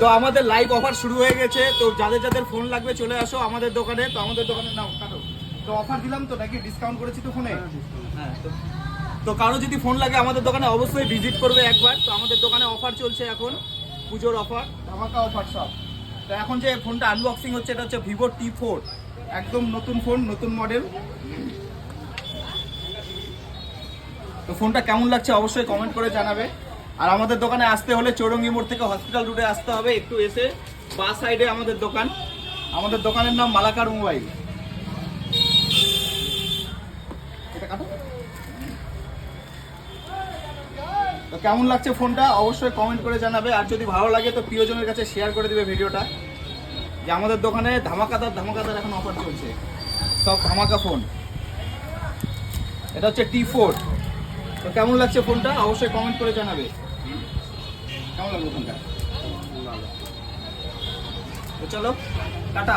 তো আমাদের live offer শুরু হয়ে গেছে, তো যাদের যাদের ফোন লাগবে চলে আসো আমাদের দোকানে। তো আমাদের দোকানে নাও কাটো, তো অফার দিলাম তো নাকি, ডিসকাউন্ট করেছি তো ফোনে। হ্যাঁ, তো কারো যদি ফোন লাগে আমাদের দোকানে অবশ্যই ভিজিট করবে একবার। তো আমাদের দোকানে অফার চলছে এখন, পুজোর অফার, ধামাকা অফার সব। তো এখন যে ফোনটা আনবক্সিং হচ্ছে এটা হচ্ছে ভিভো T4, একদম নতুন ফোন, নতুন মডেল। তো ফোনটা কেমন লাগছে অবশ্যই কমেন্ট করে জানাবে। আর আমাদের দোকানে আসতে হলে চৌরঙ্গি মোড় থেকে হসপিটাল রুটে আসতে হবে, একটু এসে বাঁ সাইডে আমাদের দোকান। আমাদের দোকানের নাম মালাকার মোবাইল। এটা কাটো। তো কেমন লাগছে ফোনটা অবশ্যই কমেন্ট করে জানাবে। আর যদি ভালো লাগে তো প্রিয়জনের কাছে শেয়ার করে দিবে ভিডিওটা, যে আমাদের দোকানে ধামাকাদার ধামাকাদার এখন অফার চলছে, সব ধামাকা ফোন। এটা হচ্ছে T4। তো কেমন লাগছে ফোনটা অবশ্যই কমেন্ট করে জানাবে। কেমন লাগলো ফোনটা? তো চলো টাটা।